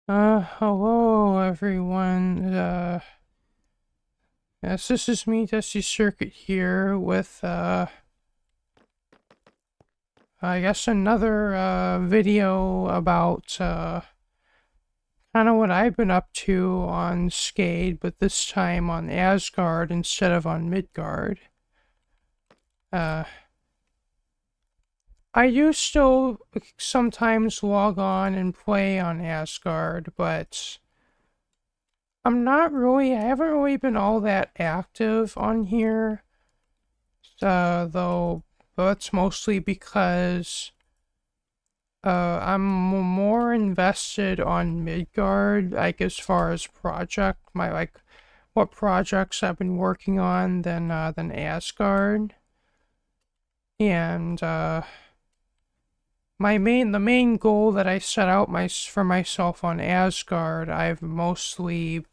Hello everyone. Yes, this is me, Dusty Circuit here with, I guess another, video about, kind of what I've been up to on Skade, but this time on Asgard instead of on Midgard. Uh, I do still sometimes log on and play on Asgard, but I haven't really been all that active on here. Though that's mostly because I'm more invested on Midgard, like as far as what projects I've been working on than Asgard. And the main goal that I set out for myself on Asgard, I've mostly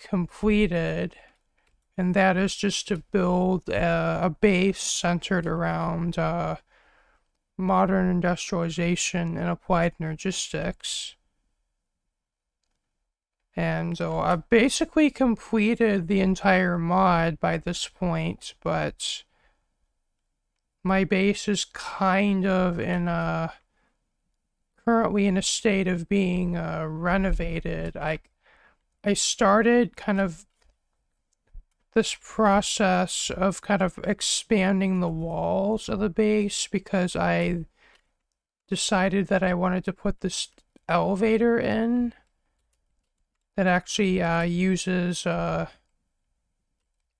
completed, and that is just to build a base centered around modern industrialization and applied logistics. And so I've basically completed the entire mod by this point, but my base is kind of currently in a state of being renovated. I started kind of this process of kind of expanding the walls of the base because I decided that I wanted to put this elevator in that actually uses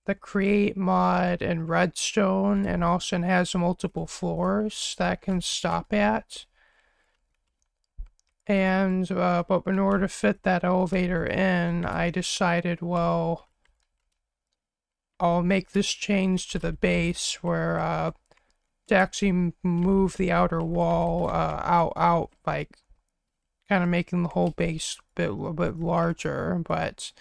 the create mod and redstone, and also has multiple floors that can stop at. And but in order to fit that elevator in, I decided, well, I'll make this change to the base where to actually move the outer wall out, like kind of making the whole base a little bit larger. But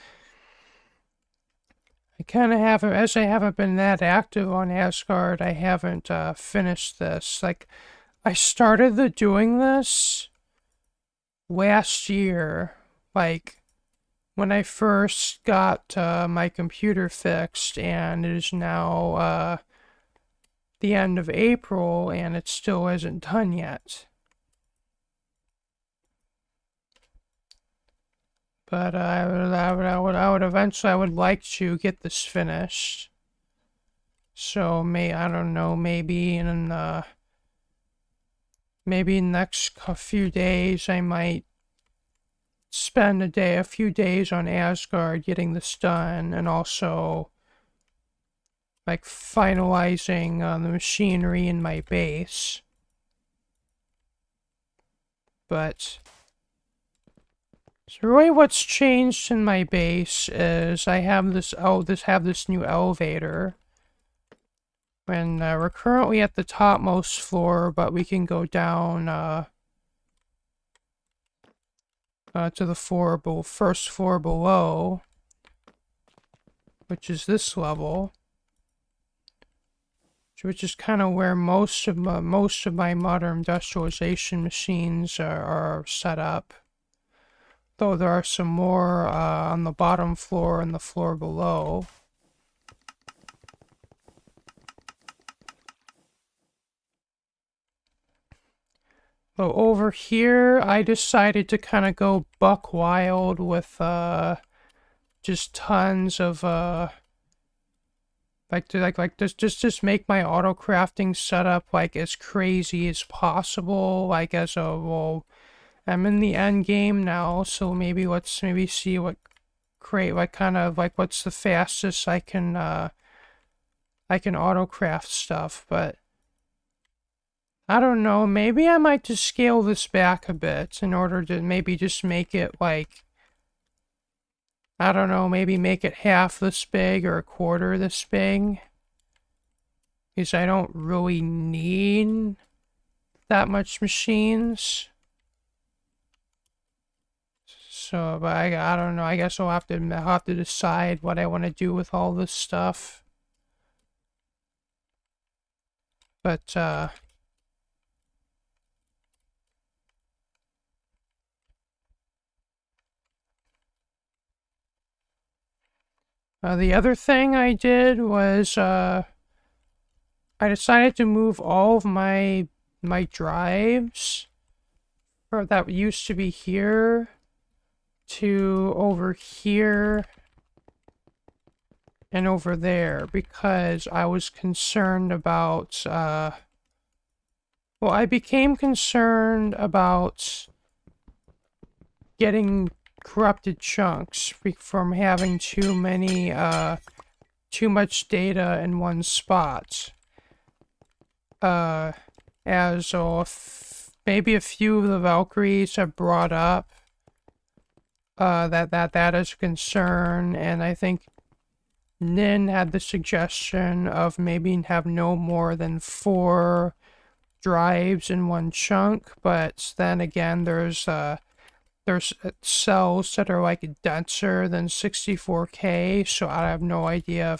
I kind of haven't, as I haven't been that active on Asgard, I haven't finished this. Like, I started doing this last year, like when I first got my computer fixed, and it is now the end of April, and it still isn't done yet. But I would eventually, I would like to get this finished. So I don't know, maybe in the next few days, I might spend a few days on Asgard getting this done, and also like finalizing the machinery in my base. But so really, what's changed in my base is I have this new elevator. And we're currently at the topmost floor, but we can go down to the first floor below, which is this level, which is kind of where most of my modern industrialization machines are set up. Though there are some more on the bottom floor and the floor below. But over here, I decided to kind of go buck wild with just tons of just make my auto crafting setup like as crazy as possible. Like as a well, I'm in the end game now, so let's see what's the fastest I can auto craft stuff. But I don't know, maybe I might just scale this back a bit in order to maybe just make it like, I don't know, maybe make it half this big or a quarter this big. Because I don't really need that much machines. So, but I don't know, I guess I'll have to decide what I want to do with all this stuff. But, The other thing I did was I decided to move all of my drives that used to be here to over here and over there because I was concerned about well, I became concerned about getting corrupted chunks from having too much data in one spot. As maybe a few of the Valkyries have brought up that is a concern, and I think Nin had the suggestion of maybe have no more than 4 drives in one chunk, but then again there's cells that are like denser than 64K, so I have no idea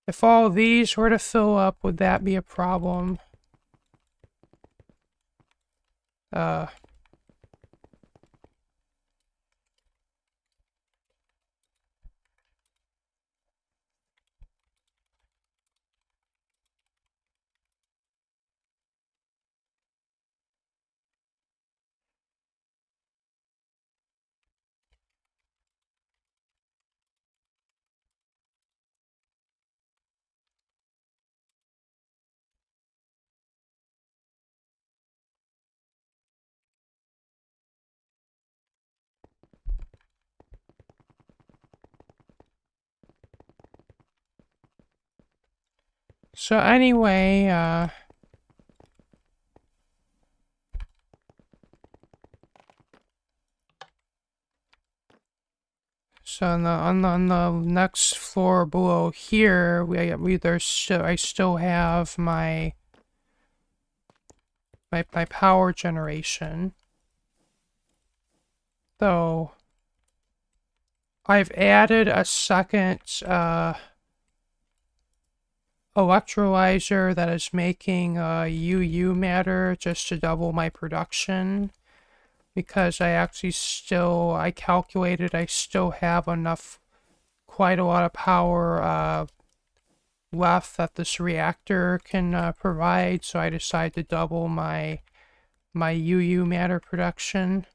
if all these were to fill up, would that be a problem? So anyway, so on the next floor below here, I still have my power generation. Though I've added a second electrolyzer that is making UU matter just to double my production, because I calculated I still have quite a lot of power left that this reactor can provide, so I decided to double my UU matter production.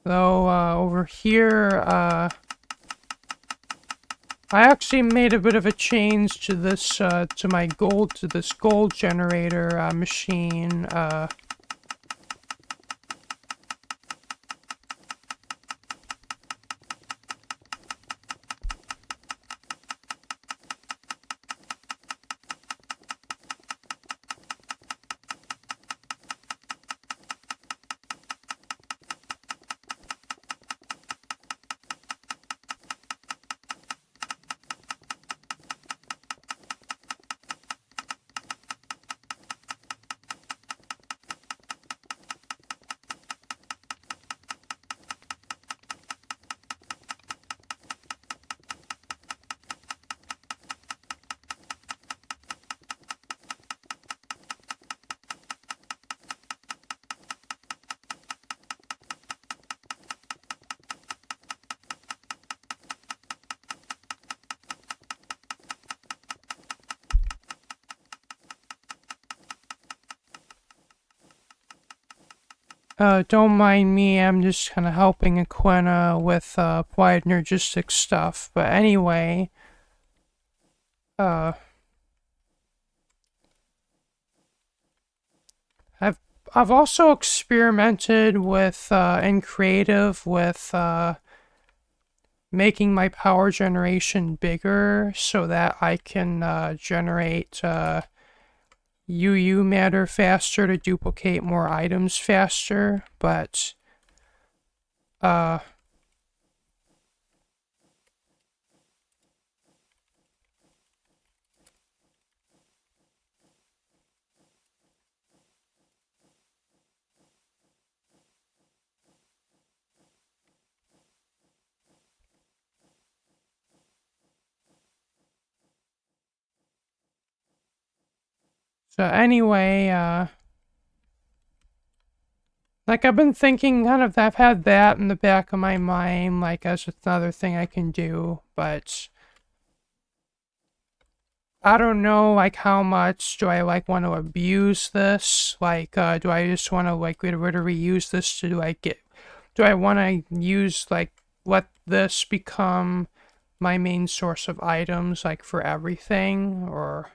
Though over here, I actually made a bit of a change to this gold generator machine. Don't mind me, I'm just kind of helping Aquina with applied energistic stuff. But anyway, I've also experimented with in creative with making my power generation bigger so that I can generate UU matter faster to duplicate more items faster, but So anyway, like I've been thinking kind of, I've had that in the back of my mind, like as another thing I can do, but I don't know, like how much do I like want to abuse this? Like, do I just want to like get rid of reuse this to like do I want to use like let this become my main source of items like for everything, or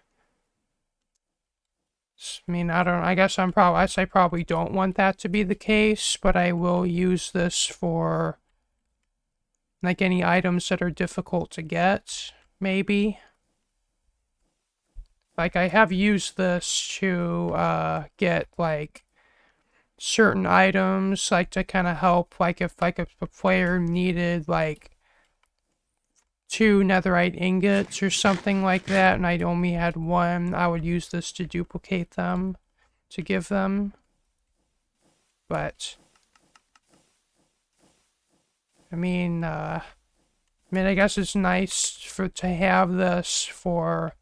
I mean, I don't, I guess I probably don't want that to be the case, but I will use this for like any items that are difficult to get, maybe. Like I have used this to get like certain items, like to kind of help, like if a player needed like 2 netherite ingots or something like that, and I only had 1, I would use this to duplicate them, to give them. But I guess it's nice to have this for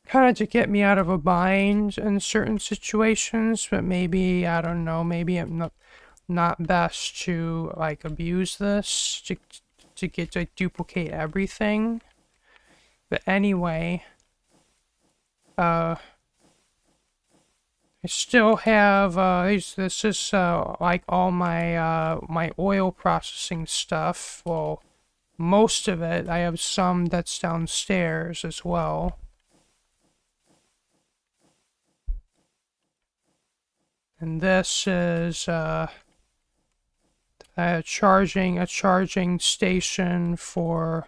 kind of to get me out of a bind in certain situations, but maybe, I don't know, maybe I'm not best to like abuse this to get to duplicate everything. But anyway, I still have this is like all my my oil processing stuff. Well, most of it. I have some that's downstairs as well. And this is a charging station for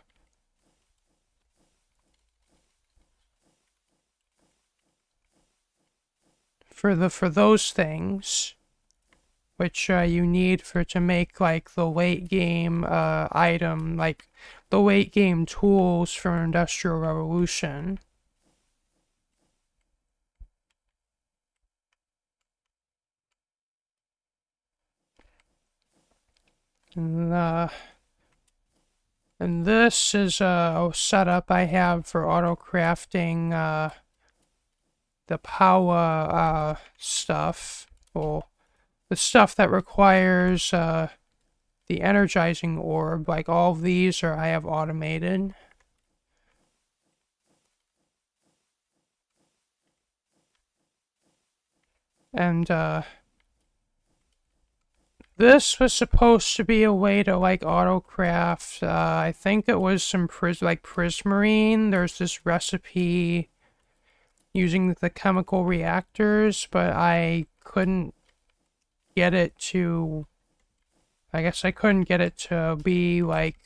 those things, which you need to make like the late game item, like the late game tools for Industrial Revolution. And this is a setup I have for auto crafting the power stuff, or the stuff that requires the energizing orb. Like all of these I have automated. And this was supposed to be a way to like autocraft. I think it was some prismarine. There's this recipe using the chemical reactors, but I couldn't get it to. I guess I couldn't get it to be like.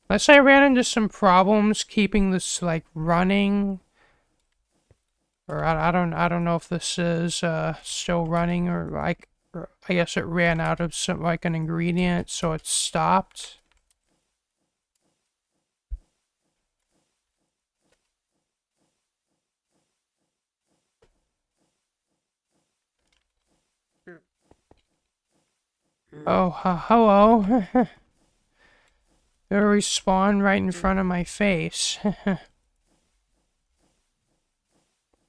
Unless I ran into some problems keeping this like running. Or I don't know if this is still running, or like, or I guess it ran out of some like an ingredient, so it stopped. Oh, hello. They respawn right in front of my face.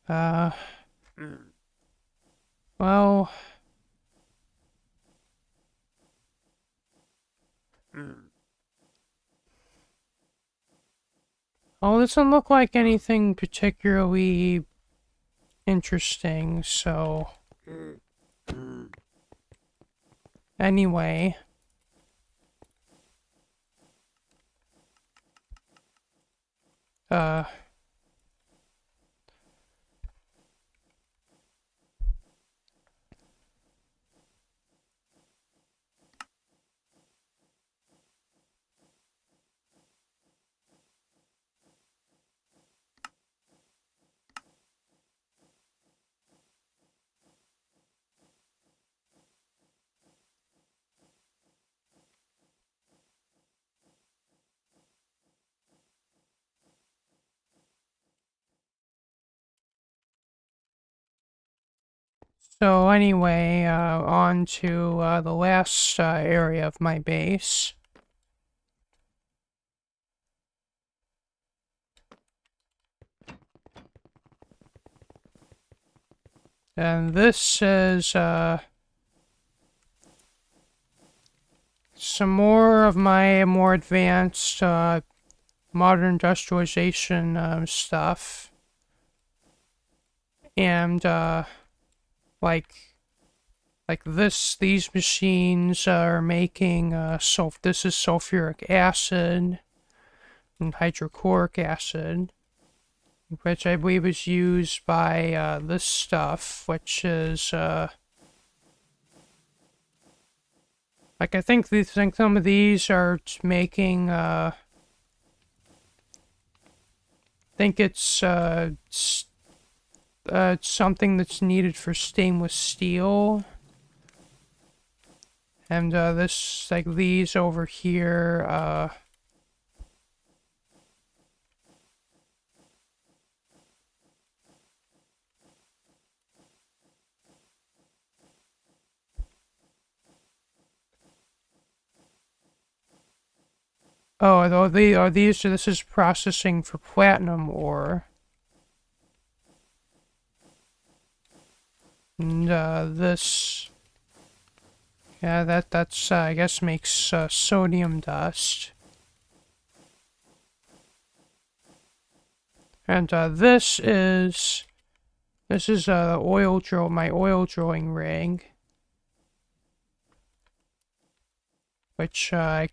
uh, well. Oh, this doesn't look like anything particularly interesting, so. Anyway. Uh. So anyway, on to the last area of my base. And this is some more of my more advanced modern industrialization stuff. And like these machines are making this is sulfuric acid and hydrochloric acid, which I believe is used by this stuff, which is like I think some of these are making I think it's something that's needed for stainless steel. And this, like these over here, oh, this is processing for platinum ore. And this, yeah, that's I guess makes sodium dust. And this is my oil drilling rig, which I've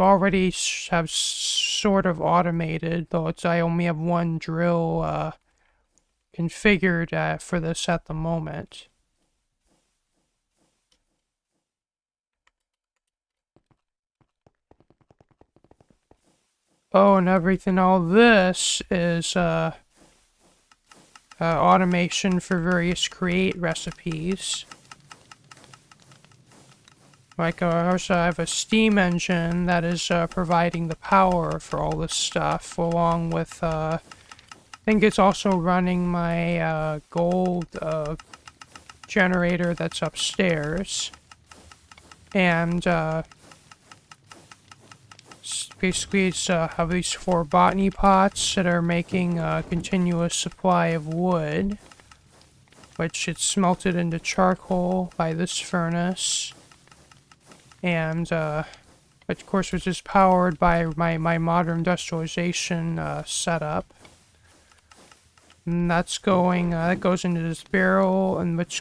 already have sort of automated, though I only have one drill configured for this at the moment. Oh, and everything, all this is automation for various create recipes. Like, also I have a steam engine that is providing the power for all this stuff, along with, I think it's also running my gold generator that's upstairs. And basically it's have these 4 botany pots that are making a continuous supply of wood, which it's smelted into charcoal by this furnace. And which of course was just powered by my modern industrialization setup. And that's going, that goes into this barrel, and it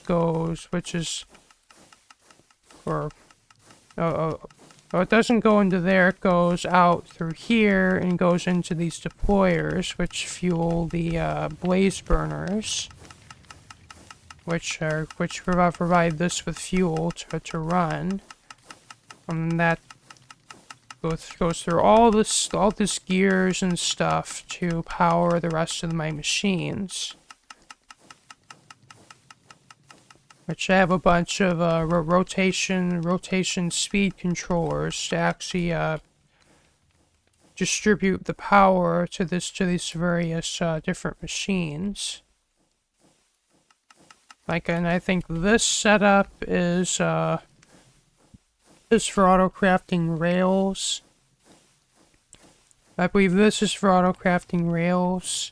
doesn't go into there, it goes out through here and goes into these deployers, which fuel the blaze burners, which provide this with fuel to run. And that goes through all this gears and stuff to power the rest of my machines. Which I have a bunch of rotation speed controllers to actually distribute the power to these various different machines. Like, and I think this setup is for auto-crafting rails. I believe this is for auto-crafting rails.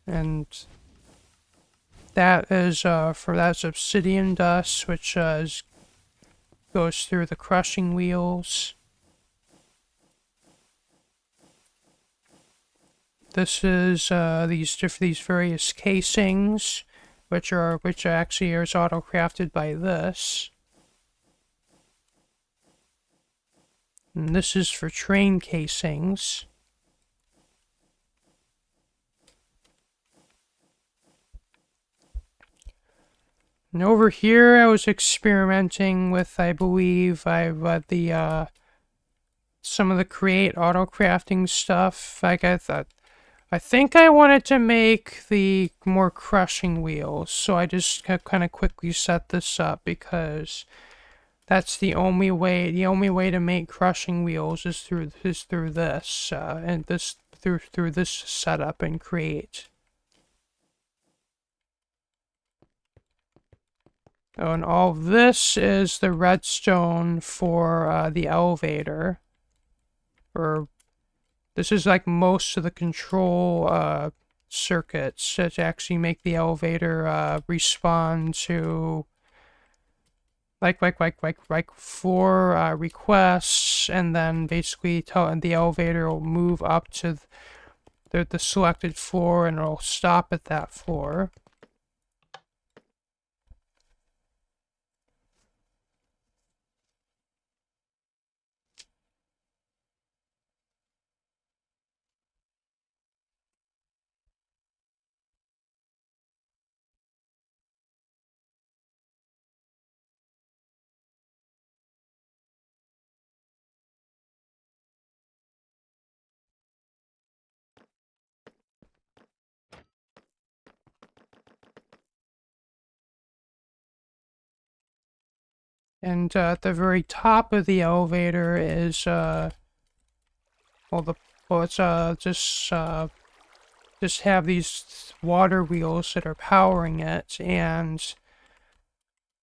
And that is that's obsidian dust, which goes through the crushing wheels. This is these various casings, which actually is auto-crafted by this. And this is for train casings. And over here, I was experimenting with, I believe, some of the create auto-crafting stuff. Like, I think I wanted to make the more crushing wheels, so I just kind of quickly set this up because that's the only way to make crushing wheels is through this and through this setup and create. Oh, and all this is the redstone for the elevator. Or this is like most of the control circuits to actually make the elevator respond to like 4 requests, and then basically the elevator will move up to the selected floor and it'll stop at that floor. And at the very top of the elevator is it's just have these water wheels that are powering it. And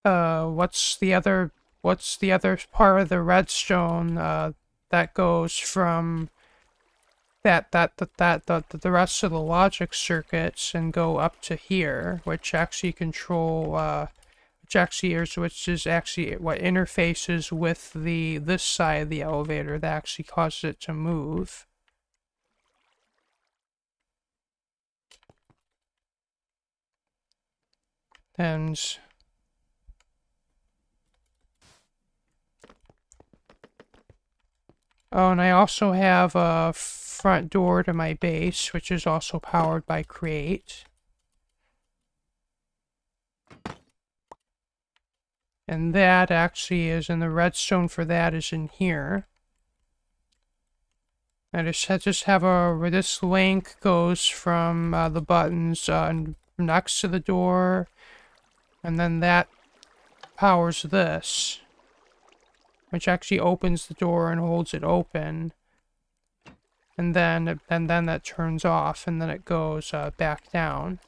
what's the other part of the redstone that goes from the rest of the logic circuits and go up to here, which actually control which is actually what interfaces with this side of the elevator that actually causes it to move. And oh, and I also have a front door to my base, which is also powered by Create. And that actually is in the redstone for that is in here. I just have this link goes from the buttons next to the door, and then that powers this, which actually opens the door and holds it open. And then that turns off, and then it goes back down.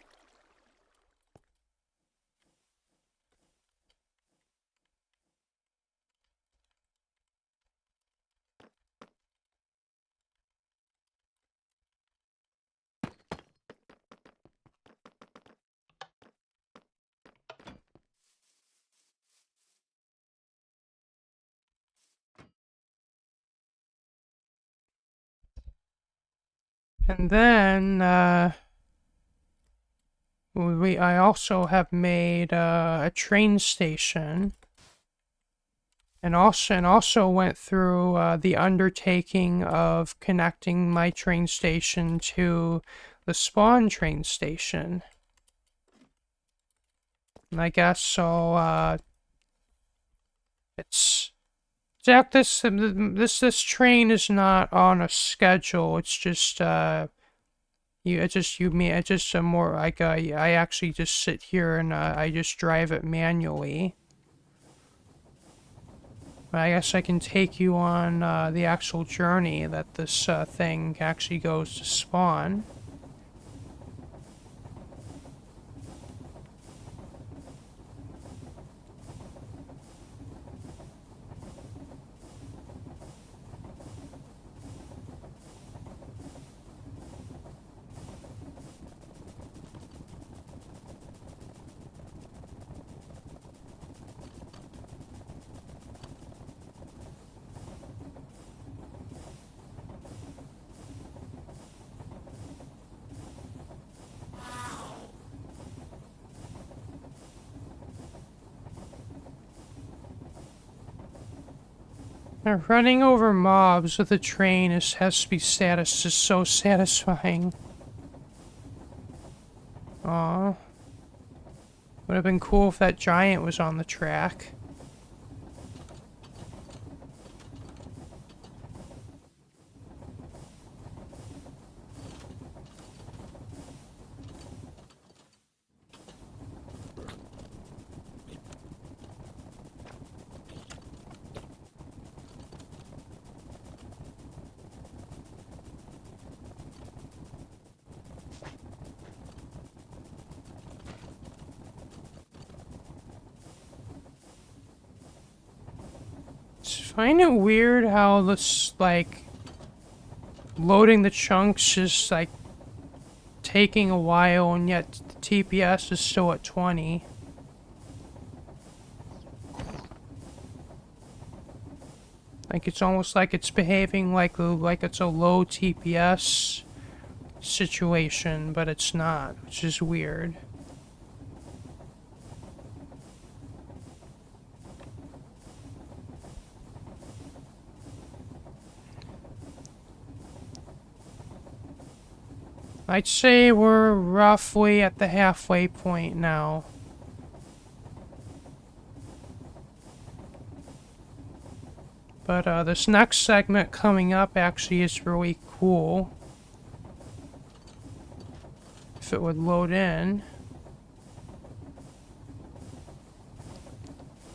And then I also have made a train station, and also went through the undertaking of connecting my train station to the spawn train station. And I guess so. Jack, this train is not on a schedule. It's just it's just a more like I actually just sit here and I just drive it manually. But I guess I can take you on the actual journey that this thing actually goes to spawn. Running over mobs with a train has to be is so satisfying. Aw. Would have been cool if that giant was on the track. Find it weird how this, like, loading the chunks just, like, taking a while, and yet the TPS is still at 20. Like, it's almost like it's behaving like it's a low TPS situation, but it's not, which is weird. I'd say we're roughly at the halfway point now. But this next segment coming up actually is really cool. If it would load in.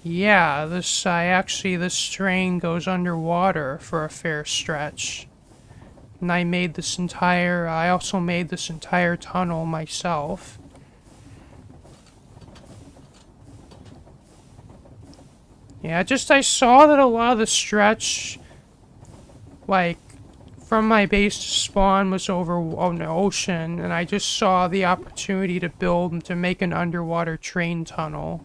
Yeah, this train goes underwater for a fair stretch. And I also made this entire tunnel myself. Yeah, I saw that a lot of the stretch, like, from my base to spawn was over on the ocean, and I just saw the opportunity to make an underwater train tunnel.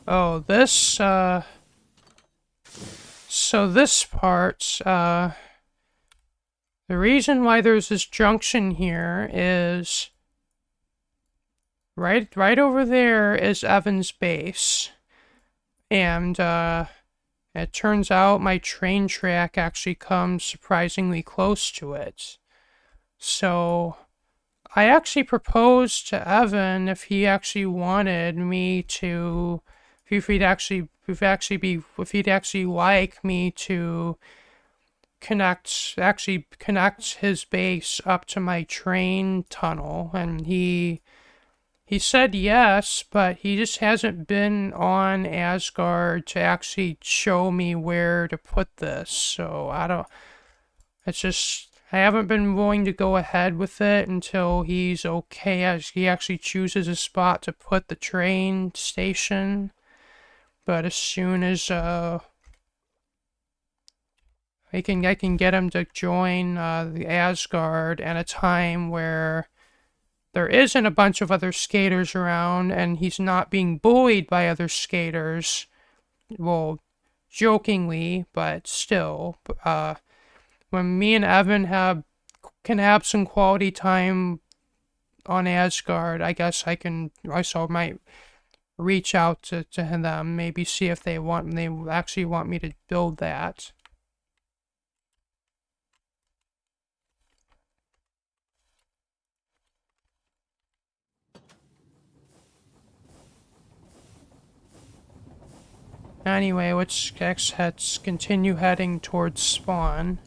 Oh, so this part, the reason why there's this junction here is right over there is Evan's base. And, it turns out my train track actually comes surprisingly close to it. So I actually proposed to Evan if he actually wanted me to, if he'd actually like me to connect his base up to my train tunnel, and he said yes, but he just hasn't been on Asgard to actually show me where to put this. So I haven't been willing to go ahead with it until he's okay, as he actually chooses a spot to put the train station. But as soon as I can get him to join the Asgard at a time where there isn't a bunch of other skaters around and he's not being bullied by other skaters, well, jokingly, but still, when me and Evan can have some quality time on Asgard, I guess I might reach out to them, maybe see if they actually want me to build that. Anyway, let's continue heading towards spawn.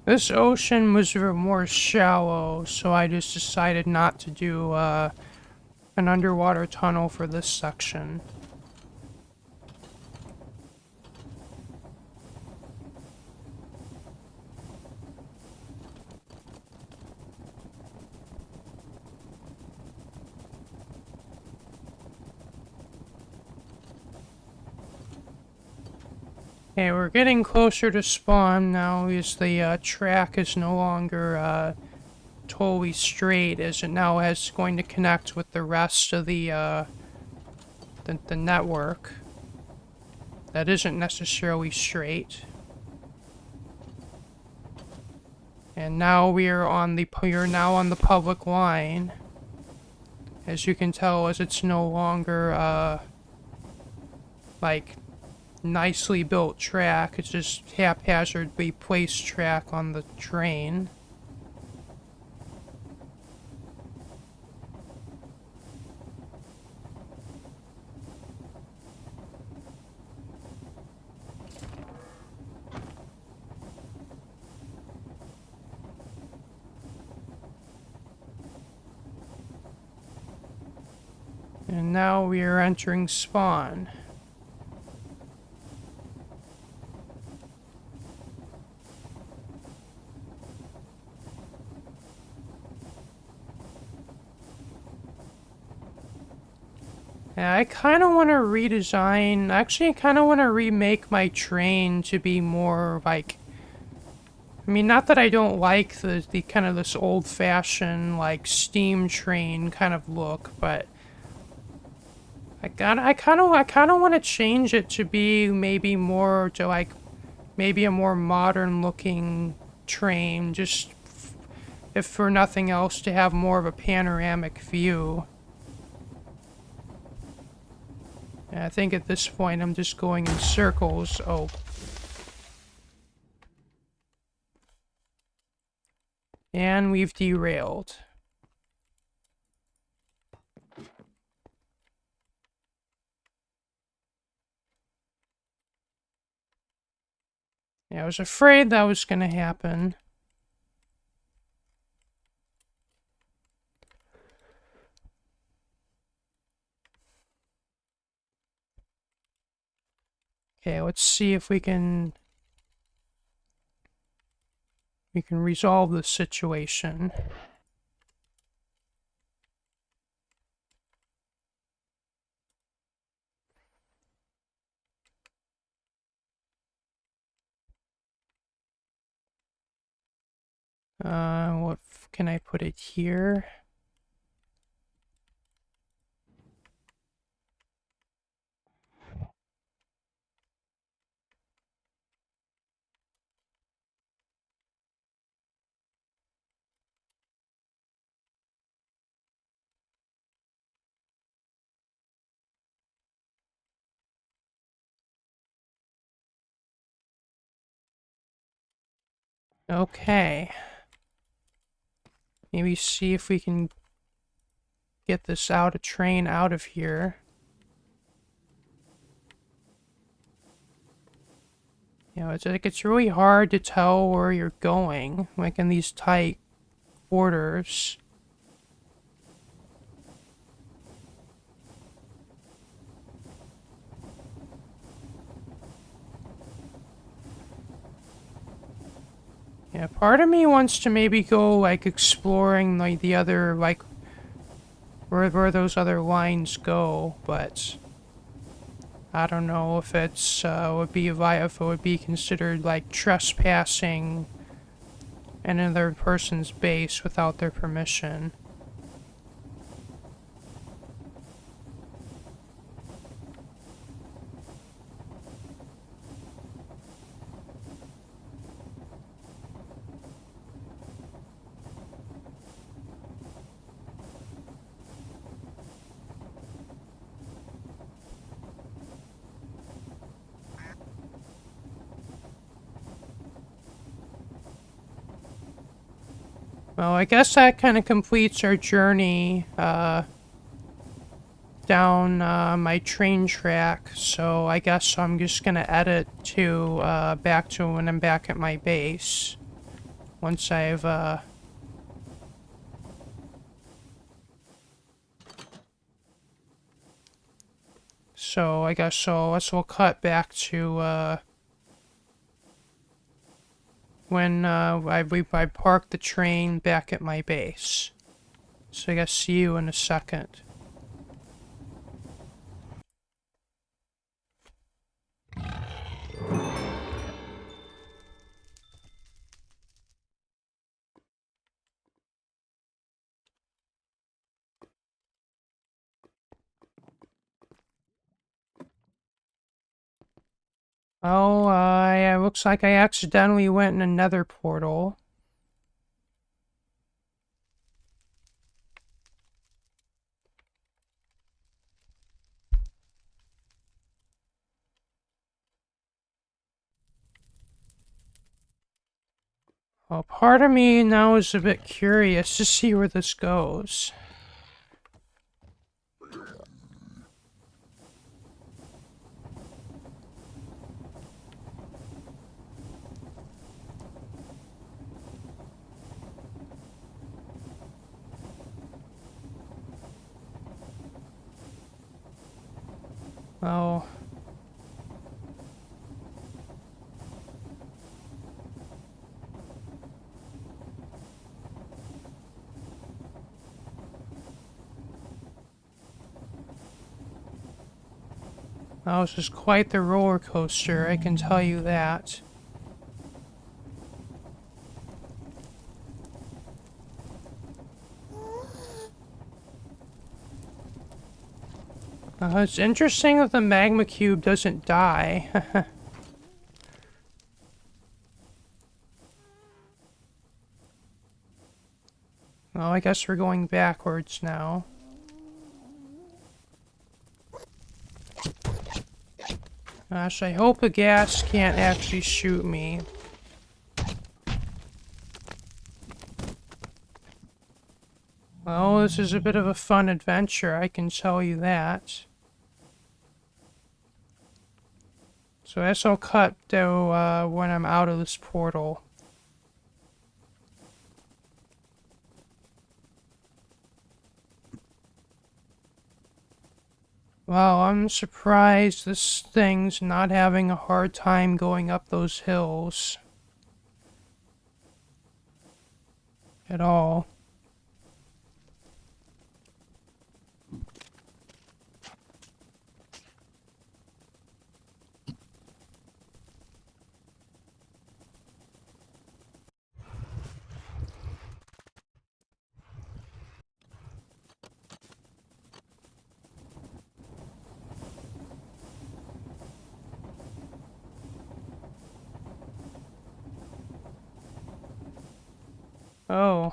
This ocean was more shallow, so I just decided not to do an underwater tunnel for this section. Okay, we're getting closer to spawn now, as the track is no longer totally straight, as it now is going to connect with the rest of the network that isn't necessarily straight. And now we're now on the public line. As you can tell, as it's no longer, like, nicely built track. It's just haphazardly placed track on the train. And now we are entering spawn. Yeah, I kind of want to redesign. Actually, I kind of want to remake my train to be more like. I mean, not that I don't like the kind of this old-fashioned like steam train kind of look, but I kind of want to change it to be maybe more to like maybe a more modern-looking train, just if for nothing else to have more of a panoramic view. And I think at this point I'm just going in circles. Oh. And we've derailed. Yeah, I was afraid that was gonna happen. Okay, let's see if we can resolve this situation. What can I put it here? Okay. Maybe see if we can get this train out of here. You know, it's really hard to tell where you're going, like in these tight quarters. Yeah, part of me wants to maybe go, like, exploring, like, the other, like, where those other lines go, but I don't know if it's, if it would be considered, like, trespassing another person's base without their permission. Well, I guess that kind of completes our journey, down, my train track, so I guess I'm just gonna edit to, back to when I'm back at my base. Once I've, So, I guess we'll cut back to, when, I parked the train back at my base. So I guess see you in a second. Oh, yeah, looks like I accidentally went in another portal. Well, part of me now is a bit curious to see where this goes. Oh. Oh, this is quite the roller coaster, I can tell you that. It's interesting that the magma cube doesn't die. Well, I guess we're going backwards now. Gosh, I hope the gas can't actually shoot me. Well, this is a bit of a fun adventure, I can tell you that. So I guess I'll cut to when I'm out of this portal. Wow, I'm surprised this thing's not having a hard time going up those hills. At all. Oh.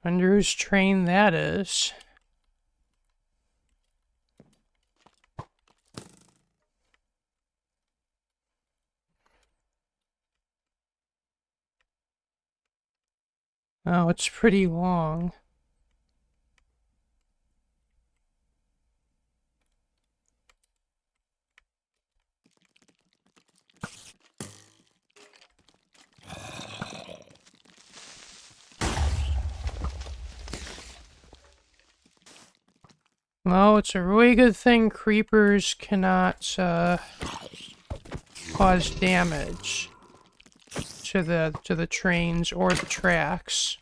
Wonder whose train that is. Oh, it's pretty long. Well, it's a really good thing creepers cannot cause damage to the trains or the tracks.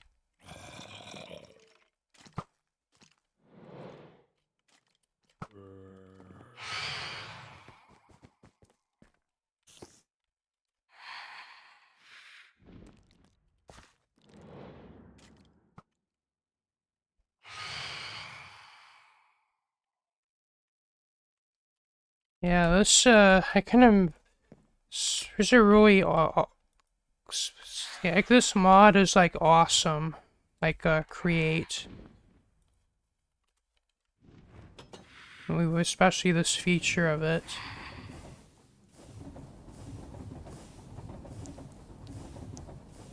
Yeah, this I kind of there's a really yeah, like this mod is like awesome. Like create. Especially this feature of it.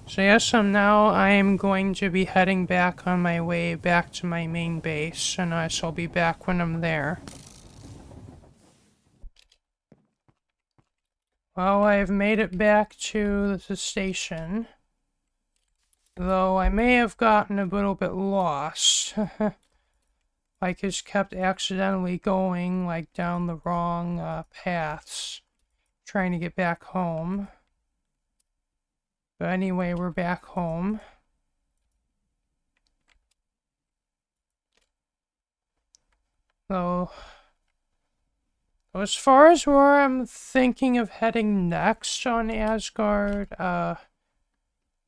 So yes, I am going to be heading back on my way back to my main base, and I shall be back when I'm there. Well, I've made it back to the station, though I may have gotten a little bit lost. I just kept accidentally going, like, down the wrong paths, trying to get back home. But anyway, we're back home. So, as far as where I'm thinking of heading next on Asgard,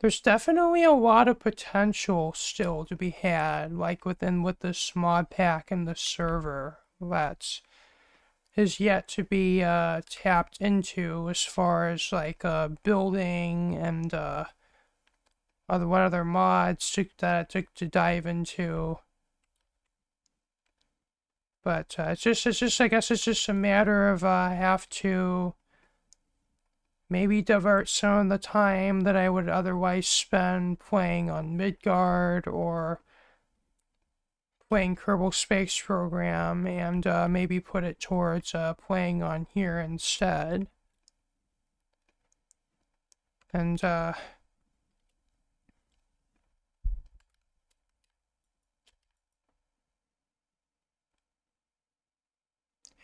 there's definitely a lot of potential still to be had, like with this mod pack and the server that is yet to be tapped into as far as like building and what other mods to dive into. But I guess it's just a matter of I have to maybe divert some of the time that I would otherwise spend playing on Midgard or playing Kerbal Space Program and maybe put it towards playing on here instead. And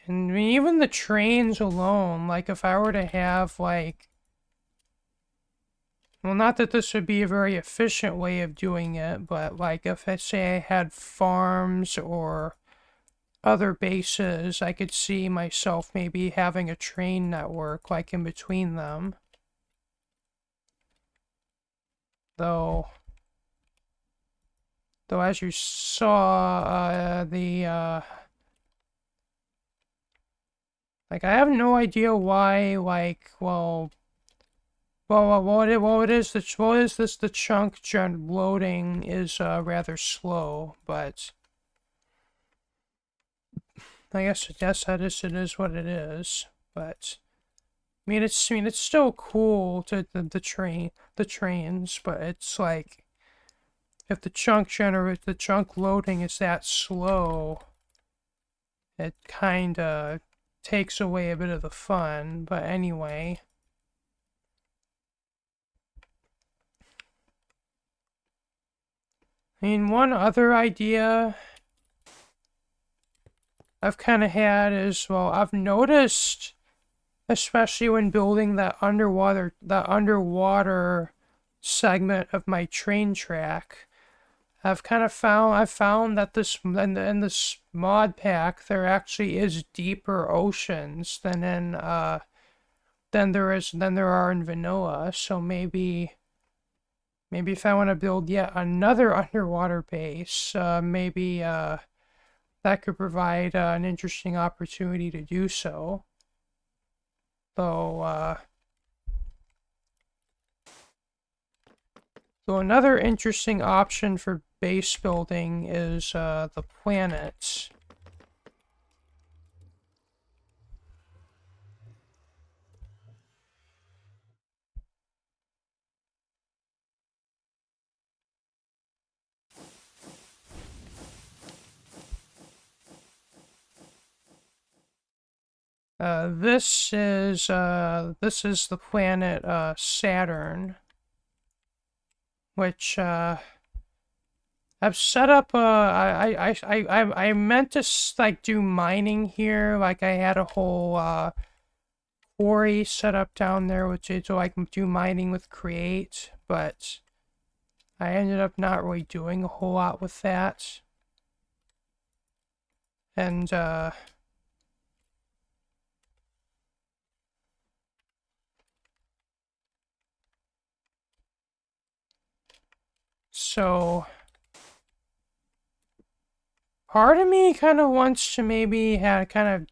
and I mean, even the trains alone, like if I were to have like, well, not that this would be a very efficient way of doing it, but like if I say I had farms or other bases, I could see myself maybe having a train network like in between them. Though as you saw, like I have no idea why, like, what is this? The chunk loading is rather slow, but I guess it is what it is. But I mean, it's still cool to the trains, but it's like if the chunk loading is that slow, it kind of takes away a bit of the fun. But anyway. I mean, one other idea I've kind of had is, well, I've noticed, especially when building that underwater segment of my train track, I've found that in this mod pack there actually is deeper oceans than there are in vanilla. So maybe if I want to build yet another underwater base, maybe that could provide an interesting opportunity to do so. Though, another interesting option for base building is the planets. This is the planet Saturn, which I've set up. I meant to like do mining here. Like I had a whole quarry set up down there, which is so I can do mining with Create, but I ended up not really doing a whole lot with that. And so part of me kind of wants to maybe maybe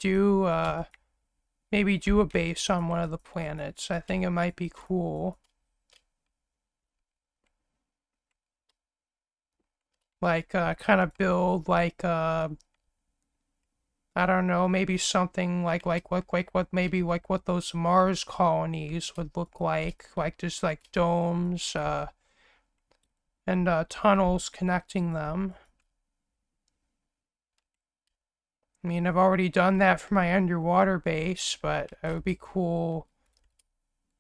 do a base on one of the planets. I think it might be cool. Like kind of build like I don't know, maybe something like what those Mars colonies would look like just like domes and tunnels connecting them. I mean, I've already done that for my underwater base, but it would be cool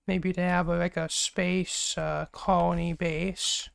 maybe to have like a space colony base.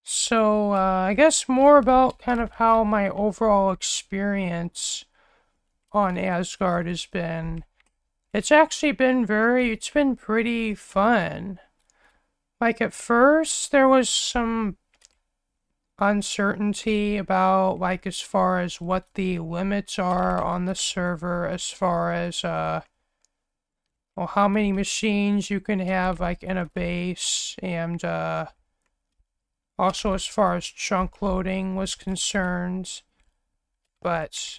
So, I guess more about kind of how my overall experience on Asgard has been. It's actually been it's been pretty fun. Like, at first, there was some uncertainty about, like, as far as what the limits are on the server, as far as, well, how many machines you can have, like, in a base, and, also as far as chunk loading was concerned. But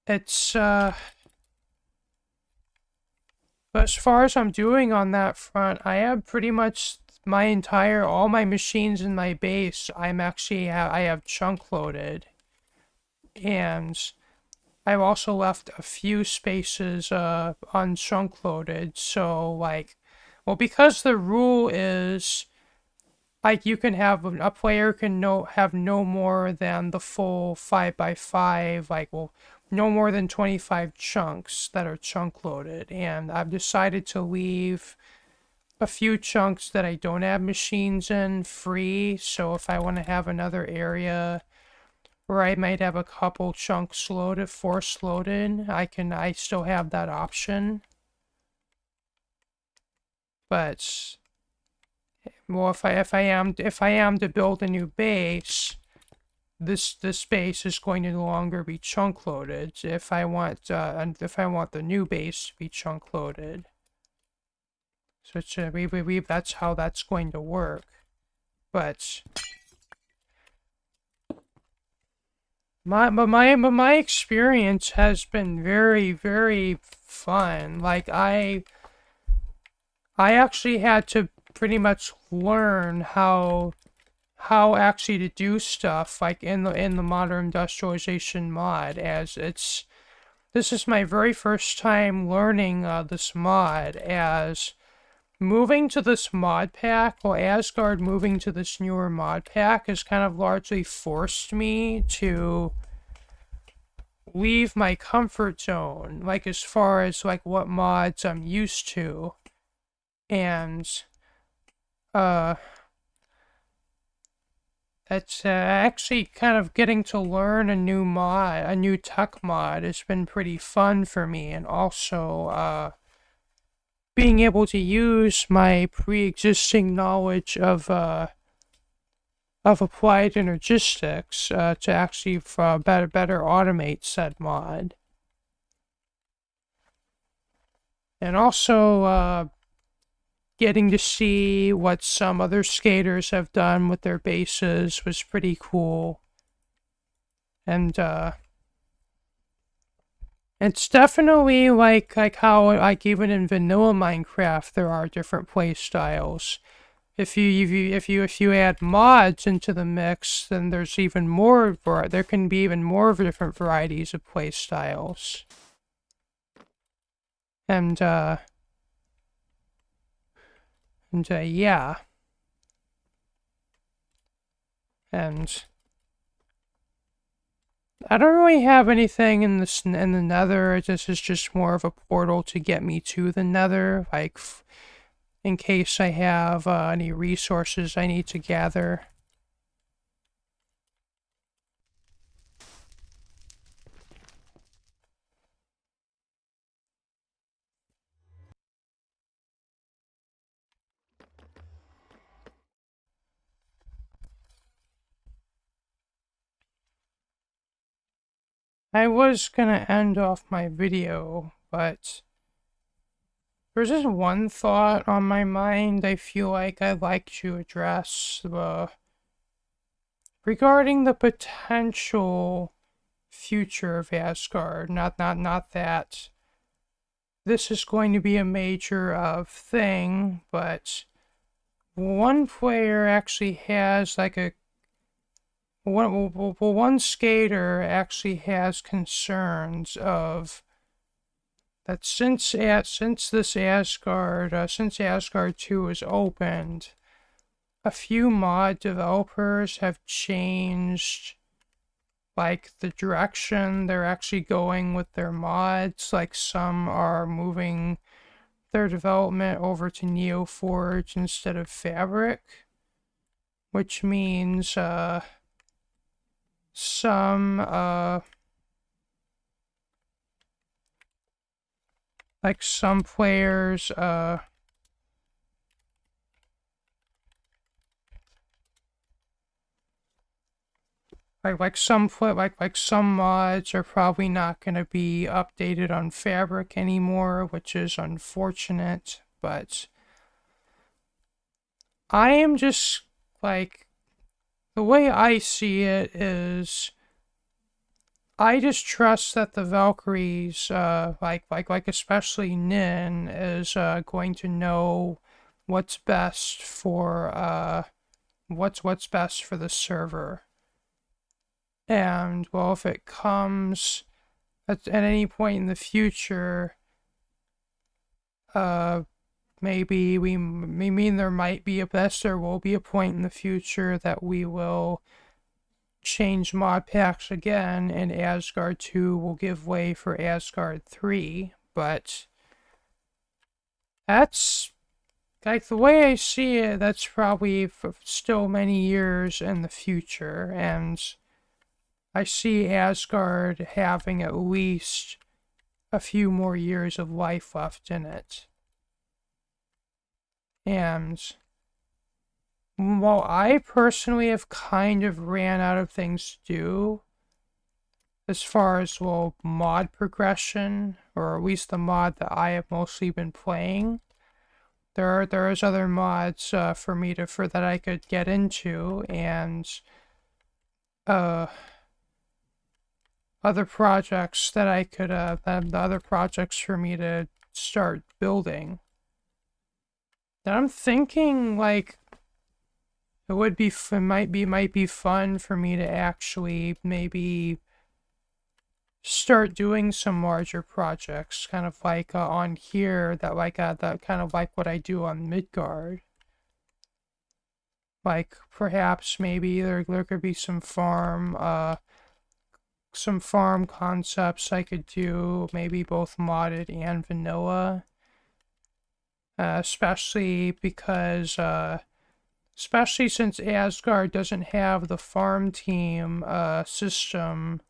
it's, but as far as I'm doing on that front, I have pretty much all my machines in my base, I have chunk loaded. And I've also left a few spaces, unchunk loaded, so, like, well, because the rule is, like, you can have, a player can have no more than the full 5x5, like, well, no more than 25 chunks that are chunk loaded, and I've decided to leave a few chunks that I don't have machines in free, so if I want to have another area where I might have a couple chunks loaded, force loaded, I still have that option. But, well, if I am to build a new base, this base is going to no longer be chunk loaded if I want the new base to be chunk loaded. So that's how that's going to work. But my experience has been very, very fun. Like, I actually had to pretty much learn how actually to do stuff, like, in the modern industrialization mod, as this is my very first time learning this mod, as moving to this mod pack, or Asgard moving to this newer mod pack, has kind of largely forced me to leave my comfort zone, like, as far as, like, what mods I'm used to. And, uh, it's actually kind of getting to learn a new tech mod has been pretty fun for me, and also, being able to use my pre-existing knowledge of applied energistics to actually better automate said mod. And also, getting to see what some other skaters have done with their bases was pretty cool. And, it's definitely like how, like, even in vanilla Minecraft there are different play styles. If you add mods into the mix, then there's even more, there can be even more different varieties of play styles. And, yeah. And I don't really have anything in the Nether. This is just more of a portal to get me to the Nether, like, in case I have any resources I need to gather. I was gonna end off my video, but there's just one thought on my mind I feel like I'd like to address, regarding the potential future of Asgard. Not that this is going to be a major thing, but one player actually has, like, one skater actually has concerns of that since Asgard 2 is opened, a few mod developers have changed, like, the direction they're actually going with their mods. Like, some are moving their development over to NeoForge instead of Fabric, which means some like, some players some mods are probably not going to be updated on Fabric anymore, which is unfortunate, but I am just like, the way I see it is, I just trust that the Valkyries, especially Nin, is going to know what's best for what's best for the server. And well, if it comes at any point in the future, maybe we mean there might be there will be a point in the future that we will change mod packs again, and Asgard 2 will give way for Asgard 3, but that's, like, the way I see it, that's probably still many years in the future, and I see Asgard having at least a few more years of life left in it. And while I personally have kind of ran out of things to do, as far as, well, mod progression, or at least the mod that I have mostly been playing, there's other mods for me that I could get into, and other projects that I could the other projects for me to start building. And I'm thinking, like, it might be fun for me to actually maybe start doing some larger projects, kind of like on here, that kind of like what I do on Midgard. Like, perhaps maybe there could be some farm concepts I could do, maybe both modded and vanilla. Especially because especially since Asgard doesn't have the farm team system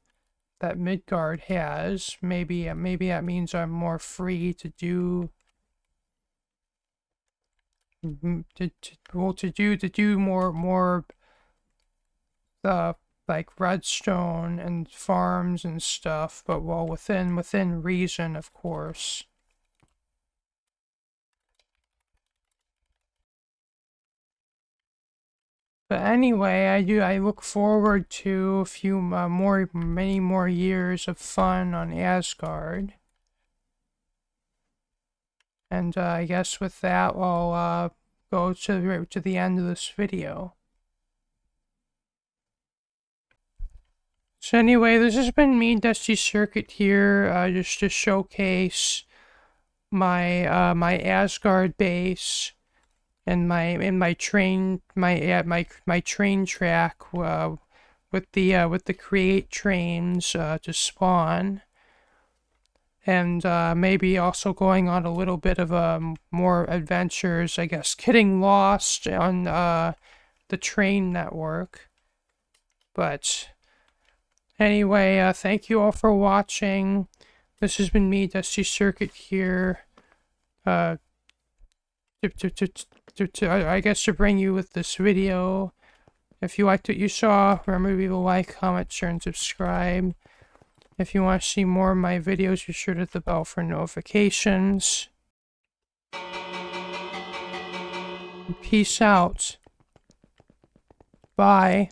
that Midgard has. Maybe that means I'm more free to do more like redstone and farms and stuff, but well, within reason, of course. But anyway, I look forward to a few many more years of fun on Asgard. And I guess with that, I'll go to the end of this video. So anyway, this has been me, Dusty Circuit here, just to showcase my my Asgard base and my train track with the create trains to spawn, and maybe also going on a little bit of more adventures, I guess, getting lost on the train network. But anyway, thank you all for watching. This has been me, Dusty Circuit here. I guess to bring you with this video. If you liked what you saw, remember to leave a like, comment, share, and subscribe. If you want to see more of my videos, be sure to hit the bell for notifications. Peace out. Bye.